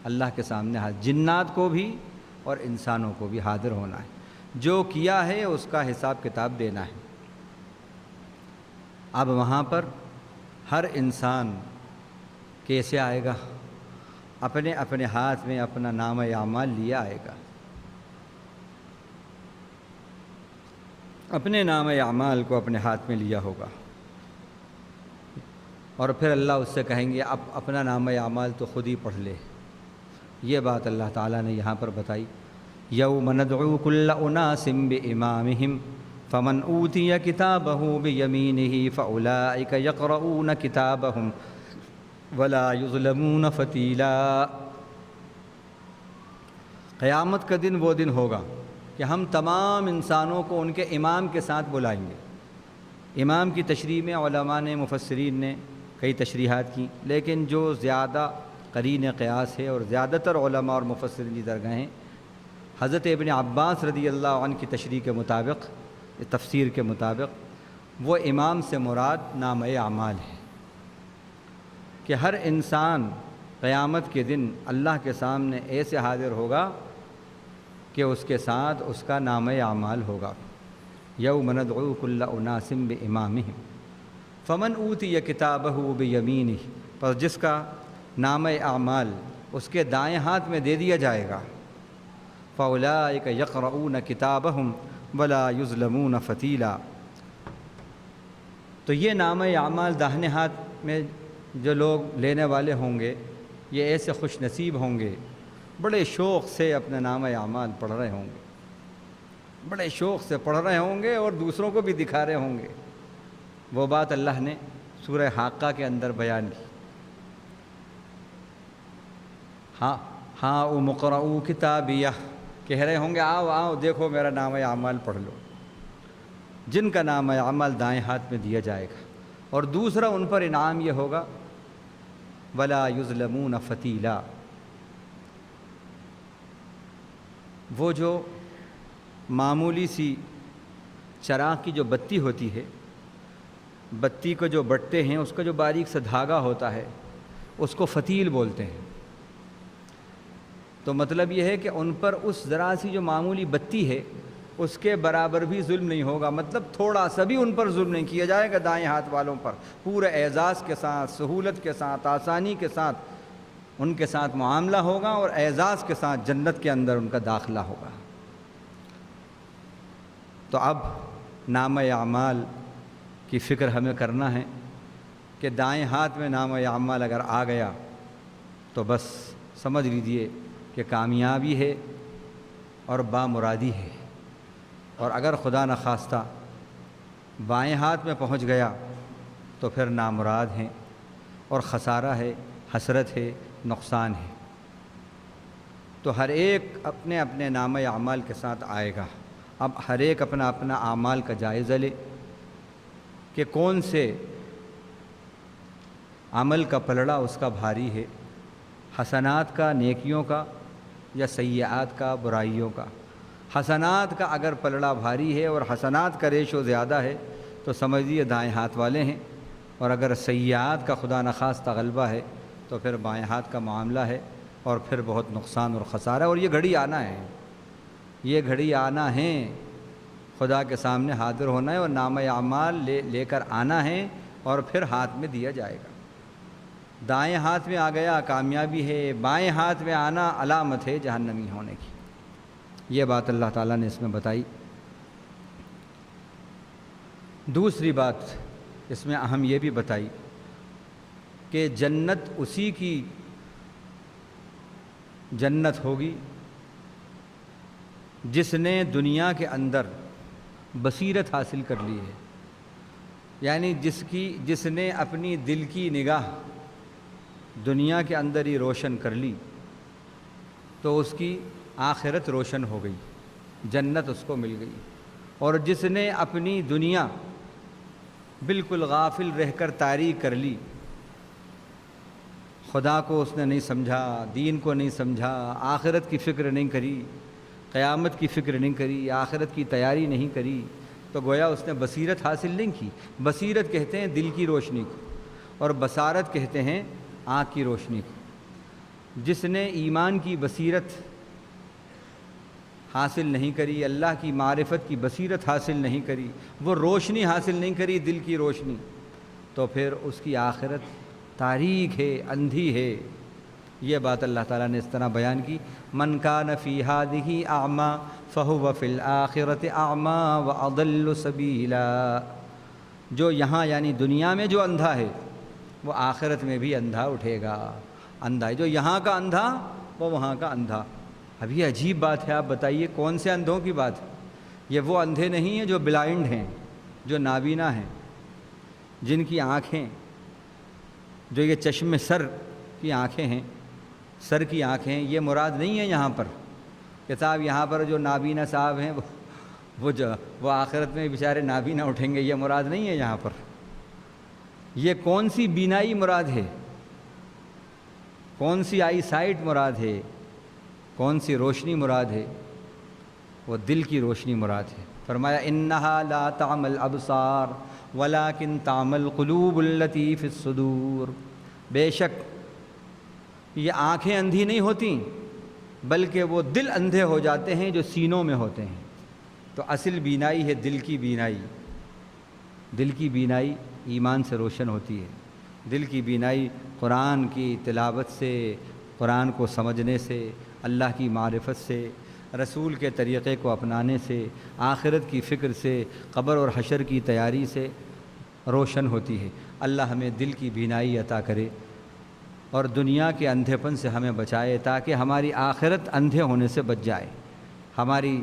Speaker 1: اللہ کے سامنے جنات کو بھی اور انسانوں کو بھی حاضر ہونا ہے۔ جو کیا ہے اس کا حساب کتاب دینا ہے۔ اب وہاں پر ہر انسان کیسے آئے گا؟ اپنے اپنے ہاتھ میں اپنا نامہ اعمال لیا آئے گا، اپنے نامہ اعمال کو اپنے ہاتھ میں لیا ہوگا، اور پھر اللہ اس سے کہیں گے اب اپنا نامہ اعمال تو خود ہی پڑھ لے۔ یہ بات اللہ تعالیٰ نے یہاں پر بتائی، یوم ندعو کل اناس بامامہم فمن اوتی کتابہ بیمینہ فاولئک یقرؤون کتابہم ولا یظلمون فتیلا۔ قیامت کا دن وہ دن ہوگا کہ ہم تمام انسانوں کو ان کے امام کے ساتھ بلائیں گے۔ امام کی تشریح میں علماء نے، مفسرین نے کئی تشریحات کی، لیکن جو زیادہ قرین قیاس ہے اور زیادہ تر علماء اور مفسرین کی درگاہ ہیں، حضرت ابن عباس رضی اللہ عنہ کی تشریح کے مطابق، تفسیر کے مطابق، وہ امام سے مراد نامہ اعمال ہے، کہ ہر انسان قیامت کے دن اللہ کے سامنے ایسے حاضر ہوگا کہ اس کے ساتھ اس کا نامہ اعمال ہوگا۔ یوم ندعو کل اناس بامامہم فمن اوتی کتابہ بیمینہ، پر جس کا نامہ اعمال اس کے دائیں ہاتھ میں دے دیا جائے گا، فاولئک یقرؤون کتابہم ولا یظلمون فتیلا۔ تو یہ نامہ اعمال داہنے ہاتھ میں جو لوگ لینے والے ہوں گے، یہ ایسے خوش نصیب ہوں گے، بڑے شوق سے اپنا نامہ اعمال پڑھ رہے ہوں گے، بڑے شوق سے پڑھ رہے ہوں گے اور دوسروں کو بھی دکھا رہے ہوں گے۔ وہ بات اللہ نے سورہ حاقہ کے اندر بیان کی، ہاں اقرؤوا کتابیہ، کہہ رہے ہوں گے آؤ آؤ دیکھو میرا نامہ اعمال پڑھ لو۔ جن کا نامہ اعمال دائیں ہاتھ میں دیا جائے گا، اور دوسرا ان پر انعام یہ ہوگا ولا یظلمون فتیلا، وہ جو معمولی سی چراغ کی جو بتی ہوتی ہے، بتی کو جو بٹتے ہیں اس کا جو باریک سا دھاگا ہوتا ہے اس کو فتیل بولتے ہیں۔ تو مطلب یہ ہے کہ ان پر اس ذرا سی جو معمولی بتی ہے اس کے برابر بھی ظلم نہیں ہوگا، مطلب تھوڑا سا بھی ان پر ظلم نہیں کیا جائے گا۔ دائیں ہاتھ والوں پر پورے اعزاز کے ساتھ، سہولت کے ساتھ، آسانی کے ساتھ ان کے ساتھ معاملہ ہوگا، اور اعزاز کے ساتھ جنت کے اندر ان کا داخلہ ہوگا۔ تو اب نامہ اعمال کی فکر ہمیں کرنا ہے کہ دائیں ہاتھ میں نامہ اعمال اگر آ گیا تو بس سمجھ لیجیے کہ کامیابی ہے اور بامرادی ہے، اور اگر خدا نخواستہ بائیں ہاتھ میں پہنچ گیا تو پھر نامراد ہیں اور خسارہ ہے، حسرت ہے، نقصان ہے۔ تو ہر ایک اپنے اپنے نامہ اعمال کے ساتھ آئے گا۔ اب ہر ایک اپنا اپنا اعمال کا جائزہ لے کہ کون سے عمل کا پلڑا اس کا بھاری ہے، حسنات کا، نیکیوں کا، یا سیئات کا، برائیوں کا۔ حسنات کا اگر پلڑا بھاری ہے اور حسنات کا ریشو زیادہ ہے تو سمجھیے دائیں ہاتھ والے ہیں، اور اگر سیئات کا خدا نخواستہ غلبہ ہے تو پھر بائیں ہاتھ کا معاملہ ہے، اور پھر بہت نقصان اور خسارہ۔ اور یہ گھڑی آنا ہے، یہ گھڑی آنا ہے، خدا کے سامنے حاضر ہونا ہے اور نامہ اعمال لے کر آنا ہے، اور پھر ہاتھ میں دیا جائے گا۔ دائیں ہاتھ میں آ گیا کامیابی ہے، بائیں ہاتھ میں آنا علامت ہے جہنمی ہونے کی۔ یہ بات اللہ تعالیٰ نے اس میں بتائی۔ دوسری بات اس میں اہم یہ بھی بتائی کہ جنت اسی کی جنت ہوگی جس نے دنیا کے اندر بصیرت حاصل کر لی ہے، یعنی جس نے اپنی دل کی نگاہ دنیا کے اندر ہی روشن کر لی تو اس کی آخرت روشن ہو گئی، جنت اس کو مل گئی۔ اور جس نے اپنی دنیا بالکل غافل رہ کر تاریک کر لی، خدا کو اس نے نہیں سمجھا، دین کو نہیں سمجھا، آخرت کی فکر نہیں کری، قیامت کی فکر نہیں کری، آخرت کی تیاری نہیں کری، تو گویا اس نے بصیرت حاصل نہیں کی۔ بصیرت کہتے ہیں دل کی روشنی کو، اور بصارت کہتے ہیں آنکھ کی روشنی کو۔ جس نے ایمان کی بصیرت حاصل نہیں کری، اللہ کی معرفت کی بصیرت حاصل نہیں کری، وہ روشنی حاصل نہیں کری دل کی روشنی، تو پھر اس کی آخرت تاریک ہے، اندھی ہے۔ یہ بات اللہ تعالیٰ نے اس طرح بیان کی، من کان فی ہذہ اعمی فہو فی الآخرۃ اعمی واضل سبیلا۔ جو یہاں یعنی دنیا میں جو اندھا ہے وہ آخرت میں بھی اندھا اٹھے گا، اندھا ہے۔ جو یہاں کا اندھا وہ وہاں کا اندھا۔ اب یہ عجیب بات ہے، آپ بتائیے کون سے اندھوں کی بات ہے؟ یہ وہ اندھے نہیں ہیں جو بلائنڈ ہیں، جو نابینا ہیں، جن کی آنکھیں، جو یہ چشم سر کی آنکھیں ہیں، سر کی آنکھیں ہیں، یہ مراد نہیں ہے یہاں پر کہ صاحب یہاں پر جو نابینا صاحب ہیں وہ آخرت میں بیچارے نابینا اٹھیں گے، یہ مراد نہیں ہے یہاں پر۔ یہ کون سی بینائی مراد ہے، کون سی آئی سائٹ مراد ہے، کون سی روشنی مراد ہے؟ وہ دل کی روشنی مراد ہے۔ فرمایا انہا لا تعمی الابصار ولکن تعمی القلوب التی فی الصدور۔ بے شک یہ آنکھیں اندھی نہیں ہوتی بلکہ وہ دل اندھے ہو جاتے ہیں جو سینوں میں ہوتے ہیں۔ تو اصل بینائی ہے دل کی بینائی۔ دل کی بینائی ایمان سے روشن ہوتی ہے، دل کی بینائی قرآن کی تلاوت سے، قرآن کو سمجھنے سے، اللہ کی معرفت سے، رسول کے طریقے کو اپنانے سے، آخرت کی فکر سے، قبر اور حشر کی تیاری سے روشن ہوتی ہے۔ اللہ ہمیں دل کی بینائی عطا کرے اور دنیا کے اندھے پن سے ہمیں بچائے، تاکہ ہماری آخرت اندھے ہونے سے بچ جائے، ہماری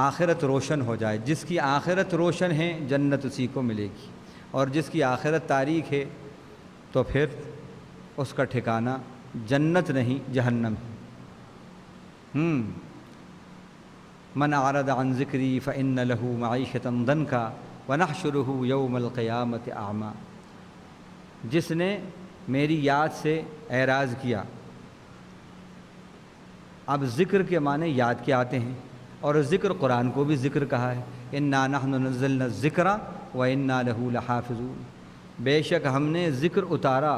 Speaker 1: آخرت روشن ہو جائے۔ جس کی آخرت روشن ہے جنت اسی کو ملے گی، اور جس کی آخرت تاریک ہے تو پھر اس کا ٹھکانہ جنت نہیں جہنم ہے۔ من اعرض عن ذکری فإن له معیشة ضنکا ونحشره یوم القیامۃ اعمی۔ جس نے میری یاد سے اعراض کیا۔ اب ذکر کے معنی یاد کے آتے ہیں، اور ذکر قرآن کو بھی ذکر کہا ہے، انا نحن نزلنا الذکر وانا لہ لحافظون۔ بے شک ہم نے ذکر اتارا۔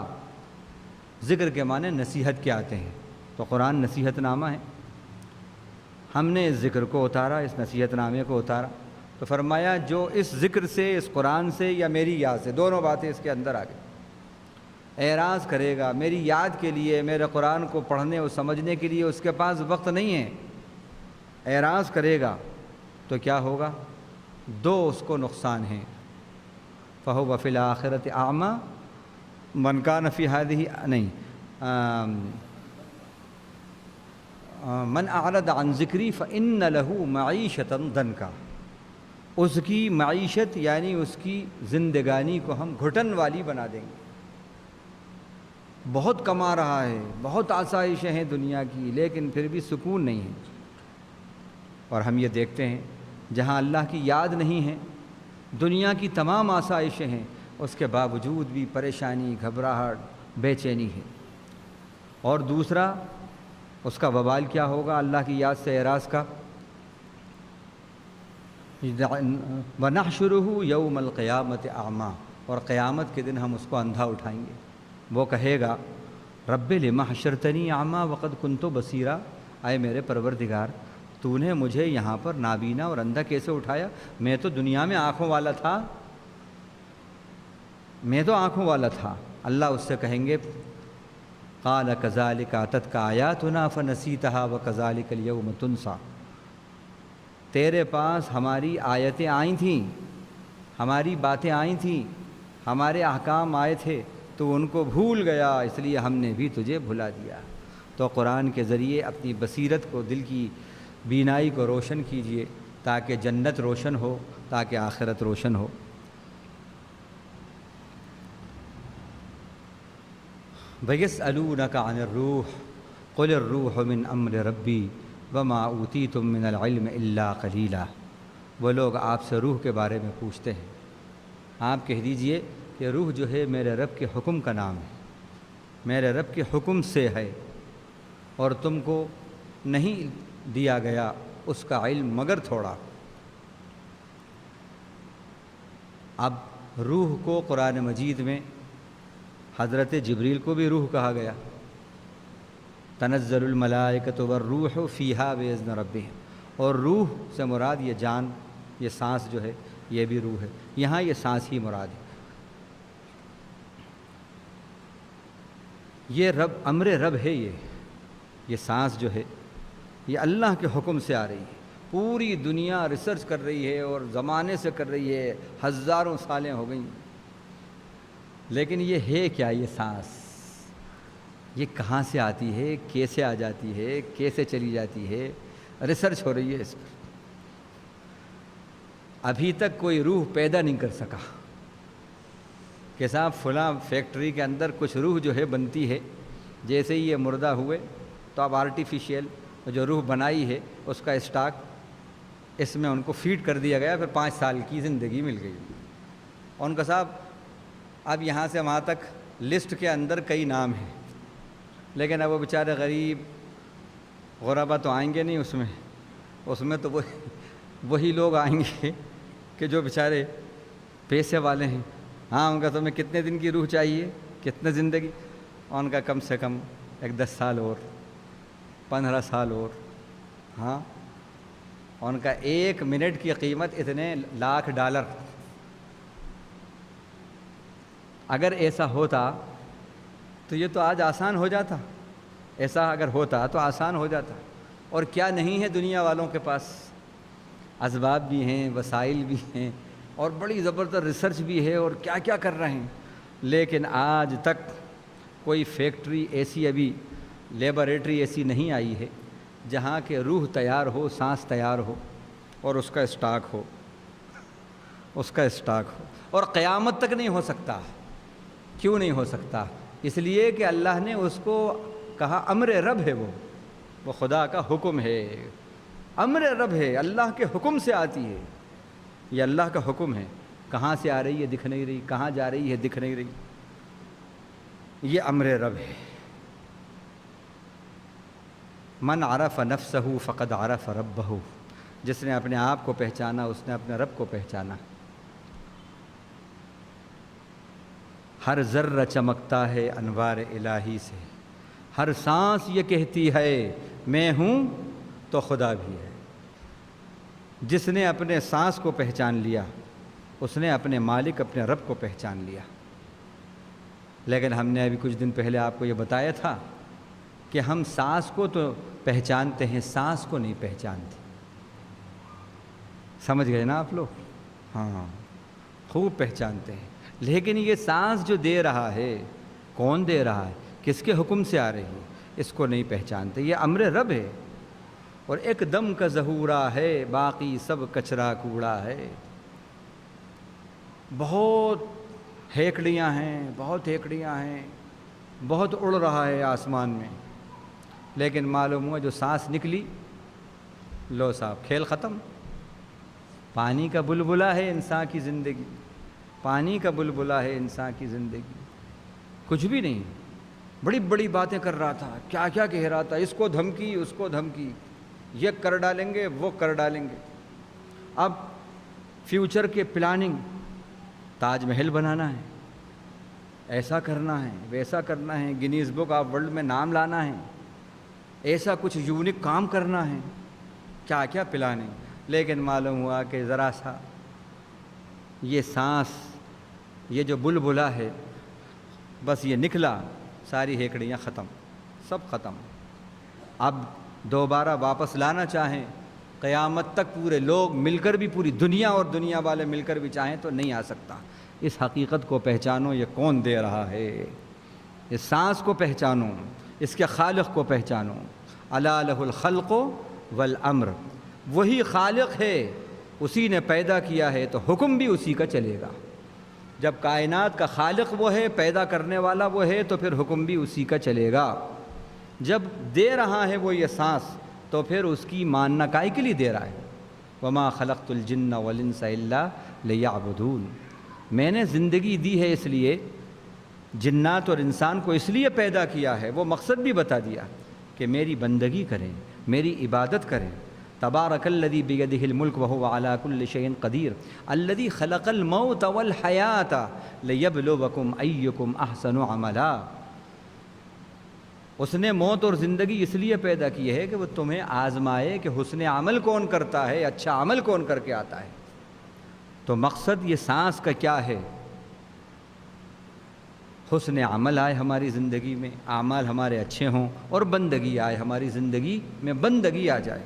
Speaker 1: ذکر کے معنی نصیحت کے آتے ہیں، تو قرآن نصیحت نامہ ہے۔ ہم نے اس ذکر کو اتارا، اس نصیحت نامے کو اتارا، تو فرمایا جو اس ذکر سے، اس قرآن سے یا میری یاد سے، دونوں باتیں اس کے اندر آ گئی، اعراض کرے گا میری یاد کے لیے، میرے قرآن کو پڑھنے اور سمجھنے کے لیے اس کے پاس وقت نہیں ہے، اعراض کرے گا تو کیا ہوگا؟ دو اس کو نقصان ہیں، فہو فی الآخرۃ اعمی من کان فی ہذہ من اعرض عن ذکری فإن لہ معیشۃ ضنکا۔ اس کی معیشت یعنی اس کی زندگانی کو ہم گھٹن والی بنا دیں گے۔ بہت کما رہا ہے، بہت آسائشیں ہیں دنیا کی، لیکن پھر بھی سکون نہیں ہے۔ اور ہم یہ دیکھتے ہیں جہاں اللہ کی یاد نہیں ہے، دنیا کی تمام آسائشیں ہیں، اس کے باوجود بھی پریشانی، گھبراہٹ، بے چینی ہے۔ اور دوسرا اس کا وبال کیا ہوگا اللہ کی یاد سے اعراض کا؟ وَنَحْشُرُهُ يَوْمَ الْقِيَامَةِ أَعْمَى، اور قیامت کے دن ہم اس کو اندھا اٹھائیں گے۔ وہ کہے گا رب لم حشرتنی اعمیٰ وقد کنت بصیرا، اے میرے پروردگار تو نے مجھے یہاں پر نابینا اور اندھا کیسے اٹھایا؟ میں تو دنیا میں آنکھوں والا تھا، میں تو آنکھوں والا تھا۔ اللہ اس سے کہیں گے قال کذالک اتتک آیاتنا فنسیتها وکذالک اليوم تنسیٰ، تیرے پاس ہماری آیتیں آئی تھیں، ہماری باتیں آئی تھیں، ہمارے احکام آئے تھے، تو ان کو بھول گیا، اس لیے ہم نے بھی تجھے بھلا دیا۔ تو قرآن کے ذریعے اپنی بصیرت کو، دل کی بینائی کو روشن کیجئے، تاکہ جنت روشن ہو، تاکہ آخرت روشن ہو۔ وَيَسْأَلُونَكَ عَنِ الرُّوحِ قُلِ الرُّوحُ مِنْ أَمْرِ رَبِّي وَمَا أُوتِيتُم مِّنَ الْعِلْمِ إِلَّا قَلِيلًا۔ وہ لوگ آپ سے روح کے بارے میں پوچھتے ہیں، آپ کہہ دیجئے کہ روح جو ہے میرے رب کے حکم کا نام ہے، میرے رب کے حکم سے ہے، اور تم کو نہیں دیا گیا اس کا علم مگر تھوڑا۔ اب روح کو قرآن مجید میں حضرت جبریل کو بھی روح کہا گیا، تنزل الملائکۃ والروح فیہا بإذن ربہم، اور روح سے مراد یہ جان، یہ سانس جو ہے یہ بھی روح ہے، یہاں یہ سانس ہی مراد ہے۔ یہ رب امر رب ہے، یہ سانس جو ہے یہ اللہ کے حکم سے آ رہی ہے۔ پوری دنیا ریسرچ کر رہی ہے اور زمانے سے کر رہی ہے، ہزاروں سالیں ہو گئیں، لیکن یہ ہے کیا؟ یہ سانس یہ کہاں سے آتی ہے، کیسے آ جاتی ہے، کیسے چلی جاتی ہے، ریسرچ ہو رہی ہے اس پر۔ ابھی تک کوئی روح پیدا نہیں کر سکا کہ صاحب فلاں فیکٹری کے اندر کچھ روح جو ہے بنتی ہے، جیسے ہی یہ مردہ ہوئے تو اب آرٹیفیشیل جو روح بنائی ہے اس کا اسٹاک اس میں ان کو فیڈ کر دیا گیا، پھر 5 سال کی زندگی مل گئی۔ ان کا صاحب اب یہاں سے وہاں تک لسٹ کے اندر کئی نام ہیں، لیکن اب وہ بیچارے غریب غربا تو آئیں گے نہیں اس میں تو وہی لوگ آئیں گے کہ جو بیچارے پیسے والے ہیں۔ ہاں ان کا تمہیں کتنے دن کی روح چاہیے، کتنے زندگی، ان کا کم سے کم 10 سال اور 15 سال اور، ہاں ان کا 1 منٹ کی قیمت اتنے $1,00,000۔ اگر ایسا ہوتا تو یہ تو آج آسان ہو جاتا، ایسا اگر ہوتا تو آسان ہو جاتا۔ اور کیا نہیں ہے دنیا والوں کے پاس، اسباب بھی ہیں، وسائل بھی ہیں، اور بڑی زبردست ریسرچ بھی ہے، اور کیا کیا کر رہے ہیں، لیکن آج تک کوئی فیکٹری ایسی، ابھی لیباریٹری ایسی نہیں آئی ہے جہاں کہ روح تیار ہو، سانس تیار ہو اور اس کا اسٹاک ہو، اور قیامت تک نہیں ہو سکتا۔ کیوں نہیں ہو سکتا؟ اس لیے کہ اللہ نے اس کو کہا امر رب ہے، وہ خدا کا حکم ہے، امر رب ہے، اللہ کے حکم سے آتی ہے، یہ اللہ کا حکم ہے۔ کہاں سے آ رہی ہے دکھ نہیں رہی، کہاں جا رہی ہے دکھ نہیں رہی، یہ امر رب ہے۔ من عرف نفسہ فقد عرف ربہ، جس نے اپنے آپ کو پہچانا اس نے اپنے رب کو پہچانا۔ ہر ذرہ چمکتا ہے انوار الہی سے، ہر سانس یہ کہتی ہے میں ہوں تو خدا بھی ہے۔ جس نے اپنے سانس کو پہچان لیا اس نے اپنے مالک اپنے رب کو پہچان لیا۔ لیکن ہم نے ابھی کچھ دن پہلے آپ کو یہ بتایا تھا کہ ہم سانس کو تو پہچانتے ہیں، سانس کو نہیں پہچانتے۔ سمجھ گئے نا آپ لوگ؟ ہاں خوب پہچانتے ہیں، لیکن یہ سانس جو دے رہا ہے کون دے رہا ہے، کس کے حکم سے آ رہی ہے، اس کو نہیں پہچانتے۔ یہ امر رب ہے، اور ایک دم کا ظہورا ہے، باقی سب کچرا کوڑا ہے۔ بہت ہیکڑیاں ہیں، بہت اڑ رہا ہے آسمان میں، لیکن معلوم ہوا جو سانس نکلی، لو صاحب کھیل ختم۔ پانی کا بلبلا ہے انسان کی زندگی، پانی کا بلبلا ہے انسان کی زندگی، کچھ بھی نہیں۔ بڑی بڑی باتیں کر رہا تھا، کیا کیا کہہ رہا تھا، اس کو دھمکی اس کو دھمکی، یہ کر ڈالیں گے وہ کر ڈالیں گے۔ اب فیوچر کے پلاننگ، تاج محل بنانا ہے، ایسا کرنا ہے ویسا کرنا ہے، گینیز بک آف ورلڈ میں نام لانا ہے، ایسا کچھ یونیک کام کرنا ہے، کیا کیا پلاننگ۔ لیکن معلوم ہوا کہ ذرا سا یہ سانس، یہ جو بلبلا ہے، بس یہ نکلا، ساری ہیکڑیاں ختم، سب ختم۔ اب دوبارہ واپس لانا چاہیں قیامت تک پورے لوگ مل کر بھی، پوری دنیا اور دنیا والے مل کر بھی چاہیں تو نہیں آ سکتا۔ اس حقیقت کو پہچانو، یہ کون دے رہا ہے، اس سانس کو پہچانو، اس کے خالق کو پہچانو۔ الا لہ الخلق والامر، وہی خالق ہے، اسی نے پیدا کیا ہے تو حکم بھی اسی کا چلے گا۔ جب کائنات کا خالق وہ ہے، پیدا کرنے والا وہ ہے، تو پھر حکم بھی اسی کا چلے گا۔ جب دے رہا ہے وہ یہ سانس، تو پھر اس کی ماننا کائے کے لیے دے رہا ہے؟ وما خلقت الجن والانس الا لیعبدون، میں نے زندگی دی ہے اس لیے، جنات اور انسان کو اس لیے پیدا کیا ہے، وہ مقصد بھی بتا دیا کہ میری بندگی کریں، میری عبادت کریں۔ تبارک الذی بیدہ الملک وہو علی کل شیء قدیر الذی خلق الموت والحیاۃ لیبلوکم ایکم احسن عملا۔ اس نے موت اور زندگی اس لیے پیدا کی ہے کہ وہ تمہیں آزمائے کہ حسن عمل کون کرتا ہے، اچھا عمل کون کر کے آتا ہے۔ تو مقصد یہ سانس کا کیا ہے؟ حسن عمل آئے ہماری زندگی میں، اعمال ہمارے اچھے ہوں، اور بندگی آئے ہماری زندگی میں، بندگی آ جائے۔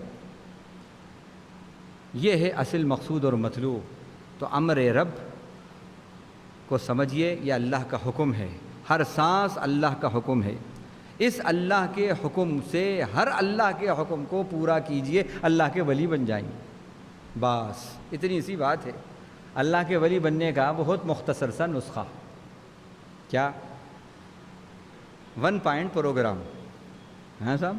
Speaker 1: یہ ہے اصل مقصود اور مطلوب۔ تو امر رب کو سمجھیے، یہ اللہ کا حکم ہے، ہر سانس اللہ کا حکم ہے۔ اس اللہ کے حکم سے ہر اللہ کے حکم کو پورا کیجئے، اللہ کے ولی بن جائیں گے۔ بس اتنی سی بات ہے۔ اللہ کے ولی بننے کا بہت مختصر سا نسخہ، کیا 1 پوائنٹ پروگرام، ہاں صاحب،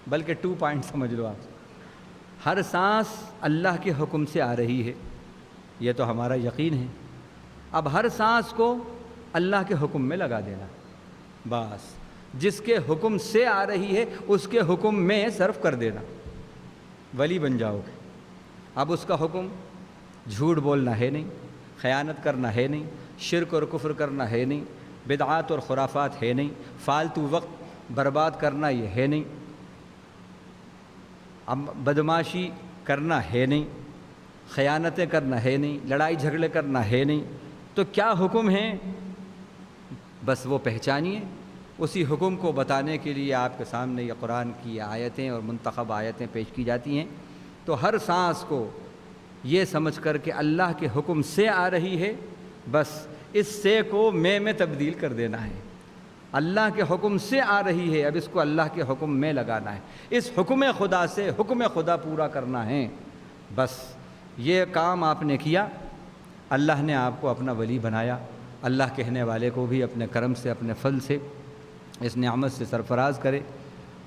Speaker 1: بلکہ 2 پوائنٹ سمجھ لو آپ۔ ہر سانس اللہ کے حکم سے آ رہی ہے، یہ تو ہمارا یقین ہے۔ اب ہر سانس کو اللہ کے حکم میں لگا دینا، بس جس کے حکم سے آ رہی ہے اس کے حکم میں صرف کر دینا، ولی بن جاؤ گے۔ اب اس کا حکم جھوٹ بولنا ہے نہیں، خیانت کرنا ہے نہیں، شرک اور کفر کرنا ہے نہیں، بدعات اور خرافات ہے نہیں، فالتو وقت برباد کرنا یہ ہے نہیں، اب بدمعاشی کرنا ہے نہیں، خیانتیں کرنا ہے نہیں، لڑائی جھگڑے کرنا ہے نہیں۔ تو کیا حکم ہے؟ بس وہ پہچانیے۔ اسی حکم کو بتانے کے لیے آپ کے سامنے یہ قرآن کی آیتیں اور منتخب آیتیں پیش کی جاتی ہیں۔ تو ہر سانس کو یہ سمجھ کر کہ اللہ کے حکم سے آ رہی ہے، بس اس سے کو میں تبدیل کر دینا ہے۔ اللہ کے حکم سے آ رہی ہے، اب اس کو اللہ کے حکم میں لگانا ہے، اس حکم خدا سے حکم خدا پورا کرنا ہے۔ بس یہ کام آپ نے کیا، اللہ نے آپ کو اپنا ولی بنایا۔ اللہ کہنے والے کو بھی اپنے کرم سے، اپنے فضل سے، اس نعمت سے سرفراز کرے،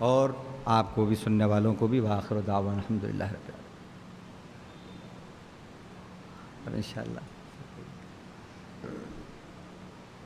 Speaker 1: اور آپ کو بھی، سننے والوں کو بھی۔ وآخر دعوانا الحمدللہ رب العالمین۔ اور انشاءاللہ